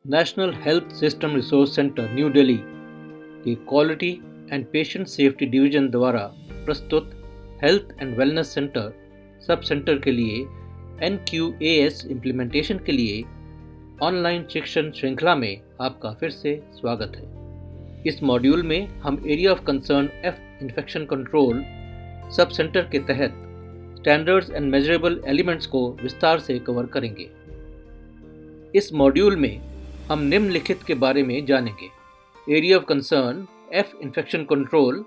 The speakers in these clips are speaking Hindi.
National health system resource centre New Delhi के quality and patient safety division द्वारा प्रस्तुत health and wellness centre sub centre के लिए NQAS इम्प्लीमेंटेशन के लिए ऑनलाइन शिक्षण श्रृंखला में आपका फिर से स्वागत है। इस मॉड्यूल में हम area of concern F infection control सब सेंटर के तहत स्टैंडर्ड्स एंड मेजरेबल एलिमेंट्स को विस्तार से कवर करेंगे। इस मॉड्यूल में हम निम्नलिखित के बारे में जानेंगे। Area of concern F infection control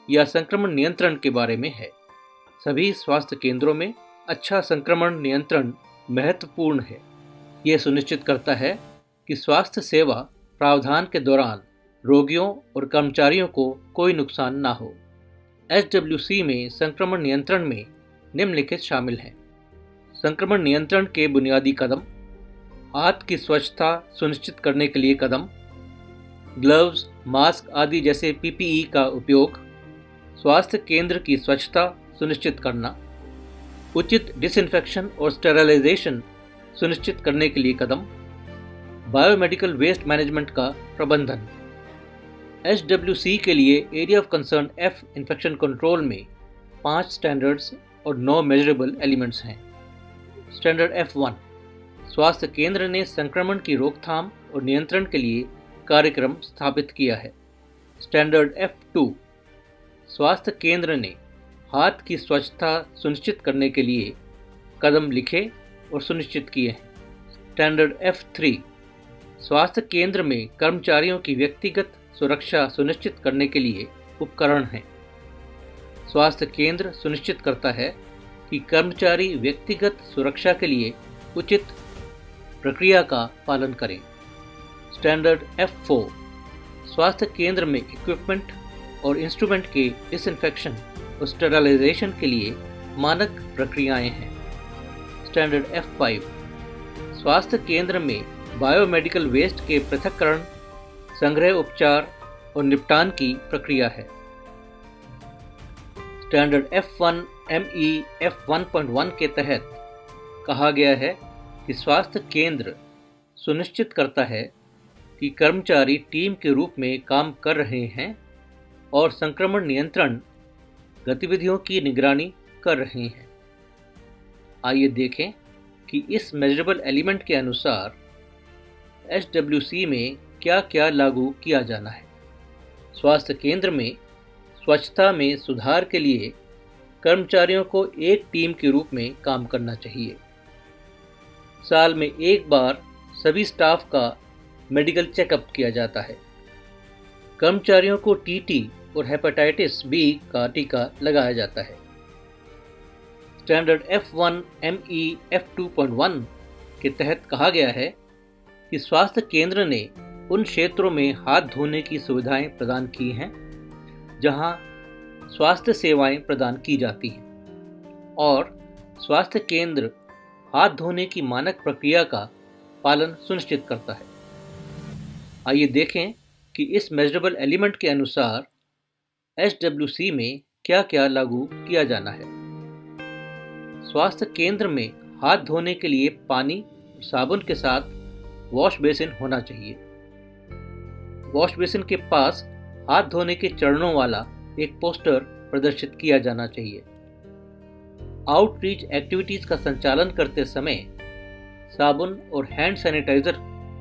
या संक्रमण नियंत्रण के बारे में है। सभी स्वास्थ्य केंद्रों में अच्छा संक्रमण नियंत्रण महत्वपूर्ण है। यह सुनिश्चित करता है कि स्वास्थ्य सेवा प्रावधान के दौरान रोगियों और कर्मचारियों को कोई नुकसान ना हो। HWC में संक्रमण नियंत्रण में निम्नलिखित शामिल हैं। संक्रमण नियंत्रण के बुनियादी कदम, हाथ की स्वच्छता सुनिश्चित करने के लिए कदम, ग्लव्स, मास्क आदि जैसे PPE का उपयोग, स्वास्थ्य केंद्र की स्वच्छता सुनिश्चित करना, उचित डिसइंफेक्शन और स्टेरिलाइजेशन सुनिश्चित करने के लिए कदम, बायोमेडिकल वेस्ट मैनेजमेंट का प्रबंधन। HWC के लिए area of concern F infection control में 5 स्टैंडर्ड्स और 9 मेजरेबल एलिमेंट्स हैं। स्टैंडर्ड F1, स्वास्थ्य केंद्र ने संक्रमण की रोकथाम और नियंत्रण के लिए कार्यक्रम स्थापित किया है। स्टैंडर्ड F2, स्वास्थ्य केंद्र ने हाथ की स्वच्छता सुनिश्चित करने के लिए कदम लिखे और सुनिश्चित किए हैं। स्टैंडर्ड F3, स्वास्थ्य केंद्र में कर्मचारियों की व्यक्तिगत सुरक्षा सुनिश्चित करने के लिए उपकरण हैं। स्वास्थ्य केंद्र सुनिश्चित करता है कि कर्मचारी व्यक्तिगत सुरक्षा के लिए उचित प्रक्रिया का पालन करें। स्टैंडर्ड F4, स्वास्थ्य केंद्र में इक्विपमेंट और इंस्ट्रूमेंट के डिसइंफेक्शन और स्टेरिलाइजेशन के लिए मानक प्रक्रियाएं हैं। स्टैंडर्ड F5, स्वास्थ्य केंद्र में बायोमेडिकल वेस्ट के पृथक्करण, संग्रह, उपचार और निपटान की प्रक्रिया है। स्टैंडर्ड F1 ME F1.1 के तहत कहा गया है कि स्वास्थ्य केंद्र सुनिश्चित करता है कि कर्मचारी टीम के रूप में काम कर रहे हैं और संक्रमण नियंत्रण गतिविधियों की निगरानी कर रहे हैं। आइए देखें कि इस मेजरेबल एलिमेंट के अनुसार HWC में क्या क्या लागू किया जाना है। स्वास्थ्य केंद्र में स्वच्छता में सुधार के लिए कर्मचारियों को एक टीम के रूप में काम करना चाहिए। साल में एक बार सभी स्टाफ का मेडिकल चेकअप किया जाता है। कर्मचारियों को TT और हेपेटाइटिस B का टीका लगाया जाता है। स्टैंडर्ड F1 ME F2.1 के तहत कहा गया है कि स्वास्थ्य केंद्र ने उन क्षेत्रों में हाथ धोने की सुविधाएं प्रदान की हैं जहां स्वास्थ्य सेवाएं प्रदान की जाती हैं और स्वास्थ्य केंद्र हाथ धोने की मानक प्रक्रिया का पालन सुनिश्चित करता है। आइए देखें कि इस मेजरेबल एलिमेंट के अनुसार HWC में क्या क्या लागू किया जाना है। स्वास्थ्य केंद्र में हाथ धोने के लिए पानी और साबुन के साथ वॉश बेसिन होना चाहिए। वॉश बेसिन के पास हाथ धोने के चरणों वाला एक पोस्टर प्रदर्शित किया जाना चाहिए। आउटरीच एक्टिविटीज का संचालन करते समय साबुन और हैंड सैनिटाइजर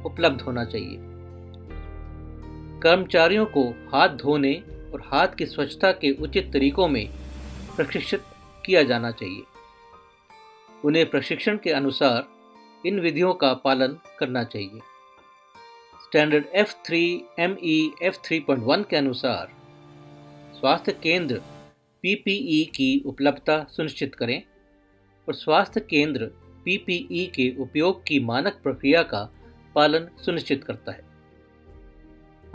उपलब्ध होना चाहिए। कर्मचारियों को हाथ धोने और हाथ की स्वच्छता के उचित तरीकों में प्रशिक्षित किया जाना चाहिए। उन्हें प्रशिक्षण के अनुसार इन विधियों का पालन करना चाहिए। स्टैंडर्ड F3 ME F3.1 के अनुसार स्वास्थ्य केंद्र PPE की उपलब्धता सुनिश्चित करें और स्वास्थ्य केंद्र PPE के उपयोग की मानक प्रक्रिया का पालन सुनिश्चित करता है।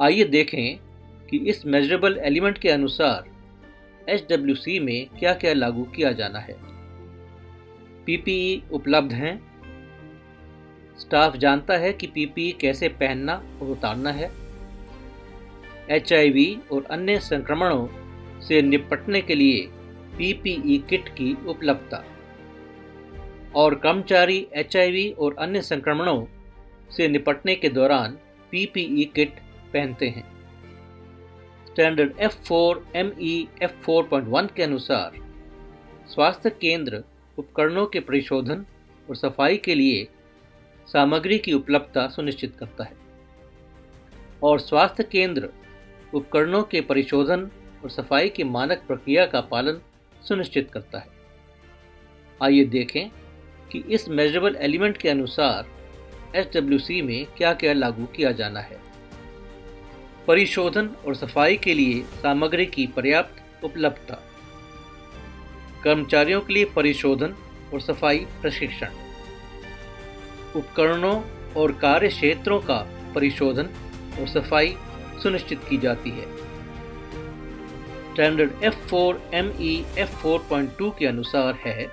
आइए देखें कि इस मेजरेबल एलिमेंट के अनुसार HWC में क्या क्या लागू किया जाना है। PPE उपलब्ध हैं। स्टाफ जानता है कि PPE कैसे पहनना और उतारना है। HIV और अन्य संक्रमणों से निपटने के लिए PPE किट की उपलब्धता और कर्मचारी HIV और अन्य संक्रमणों से निपटने के दौरान PPE किट पहनते हैं। स्टैंडर्ड F4ME F4.1 के अनुसार स्वास्थ्य केंद्र उपकरणों के परिशोधन और सफाई के लिए सामग्री की उपलब्धता सुनिश्चित करता है और स्वास्थ्य केंद्र उपकरणों के परिशोधन और सफाई की मानक प्रक्रिया का पालन सुनिश्चित करता है। आइए देखें कि इस मेजरेबल एलिमेंट के अनुसार SWC में क्या क्या लागू किया जाना है। परिशोधन और सफाई के लिए सामग्री की पर्याप्त उपलब्धता, कर्मचारियों के लिए परिशोधन और सफाई प्रशिक्षण, उपकरणों और कार्य क्षेत्रों का परिशोधन और सफाई सुनिश्चित की जाती है। स्टैंडर्ड F4ME F4.2 के अनुसार है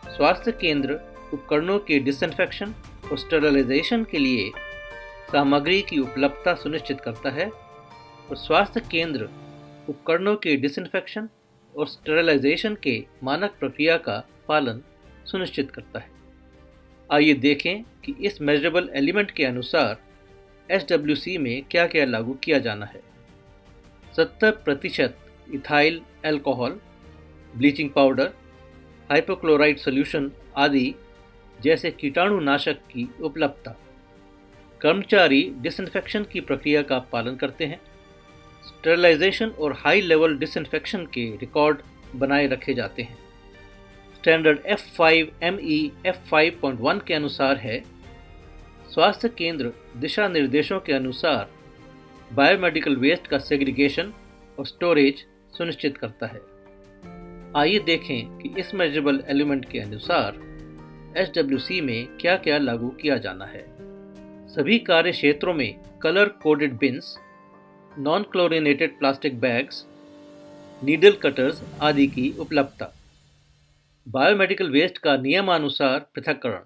स्वास्थ्य केंद्र उपकरणों के डिसइंफेक्शन और स्टरलाइजेशन के लिए सामग्री की उपलब्धता सुनिश्चित करता है और स्वास्थ्य केंद्र उपकरणों के डिसइंफेक्शन और स्टरलाइजेशन के मानक प्रक्रिया का पालन सुनिश्चित करता है। आइए देखें कि इस मेजरेबल एलिमेंट के अनुसार SWC में क्या क्या लागू किया जाना है। 70% ethyl alcohol, bleaching powder, hypochloride solution आदि जैसे कीटाणुनाशक की उपलब्धता। कर्मचारी डिसइंफेक्शन की प्रक्रिया का पालन करते हैं। स्टरलाइजेशन और हाई लेवल डिसइंफेक्शन के रिकॉर्ड बनाए रखे जाते हैं। स्टैंडर्ड F5ME F5.1 के अनुसार है स्वास्थ्य केंद्र दिशा निर्देशों के अनुसार बायोमेडिकल वेस्ट का सेग्रीगेशन और स्टोरेज सुनिश्चित करता है। आइए देखें कि इस मेजरेबल एलिमेंट के अनुसार SWC में क्या क्या लागू किया जाना है। सभी कार्य क्षेत्रों में colour coded beans, non chlorinated plastic bags, needle cutters आदि की उपलब्धता। बायोमेडिकल वेस्ट का नियमानुसार पृथक्करण,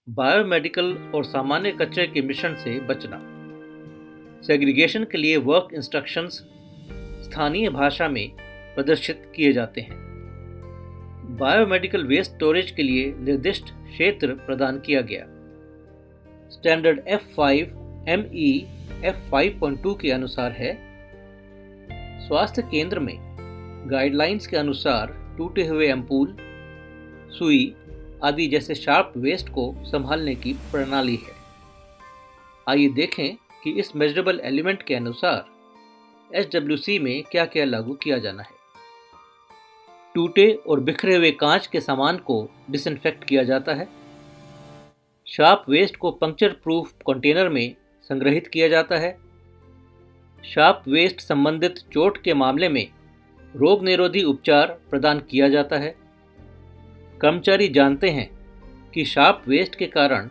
बायोमेडिकल और सामान्य कचरे के मिश्रण से बचना। सेग्रीगेशन के लिए वर्क इंस्ट्रक्शंस स्थानीय भाषा में प्रदर्शित किए जाते हैं। बायोमेडिकल वेस्ट स्टोरेज के लिए निर्दिष्ट क्षेत्र प्रदान किया गया। स्टैंडर्ड F5ME F5.2 के अनुसार है स्वास्थ्य केंद्र में गाइडलाइंस के अनुसार टूटे हुए एम्पूल, सुई आदि जैसे शार्प वेस्ट को संभालने की प्रणाली है। आइए देखें कि इस मेजरेबल एलिमेंट के अनुसार SWC में क्या क्या लागू किया जाना है। टूटे और बिखरे हुए कांच के सामान को डिसइंफेक्ट किया जाता है। शार्प वेस्ट को पंक्चर प्रूफ कंटेनर में संग्रहित किया जाता है। शार्प वेस्ट संबंधित चोट के मामले में रोग निरोधी उपचार प्रदान किया जाता है। कर्मचारी जानते हैं कि शार्प वेस्ट के कारण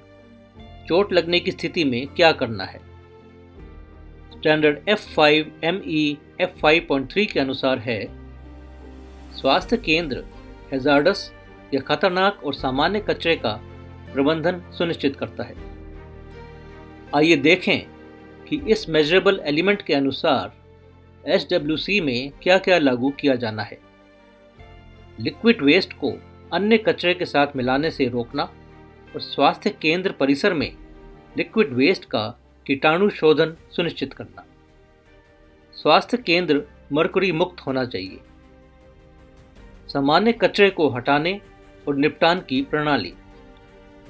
चोट लगने की स्थिति में क्या करना है। स्टैंडर्ड F5ME F5.3 के अनुसार है स्वास्थ्य केंद्र हैजार्डस या खतरनाक और सामान्य कचरे का प्रबंधन सुनिश्चित करता है। आइए देखें कि इस मेजरेबल एलिमेंट के अनुसार SWC में क्या क्या लागू किया जाना है। लिक्विड वेस्ट को अन्य कचरे के साथ मिलाने से रोकना और स्वास्थ्य केंद्र परिसर में लिक्विड वेस्ट का कीटाणु शोधन सुनिश्चित करना। स्वास्थ्य केंद्र मरकरी मुक्त होना चाहिए। सामान्य कचरे को हटाने और निपटान की प्रणाली।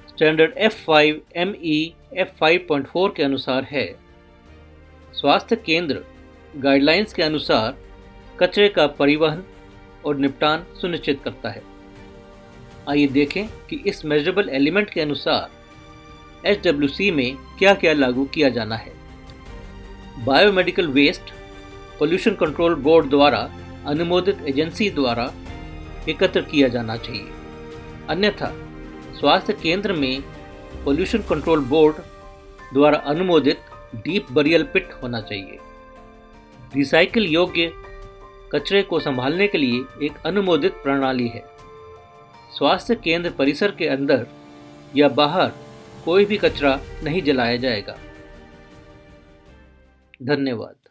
स्टैंडर्ड F5ME F5.4 के अनुसार है स्वास्थ्य केंद्र गाइडलाइंस के अनुसार कचरे का परिवहन और निपटान सुनिश्चित करता है। आइए देखें कि इस मेजरेबल एलिमेंट के अनुसार SWC में क्या क्या लागू किया जाना है। Biomedical waste pollution control board द्वारा अनुमोदित एजेंसी द्वारा एकत्र किया जाना चाहिए, अन्यथा स्वास्थ्य केंद्र में पोल्यूशन कंट्रोल बोर्ड द्वारा अनुमोदित डीप बरियल पिट होना चाहिए। रिसाइकिल योग्य कचरे को संभालने के लिए एक अनुमोदित प्रणाली है। स्वास्थ्य केंद्र परिसर के अंदर या बाहर कोई भी कचरा नहीं जलाया जाएगा। धन्यवाद।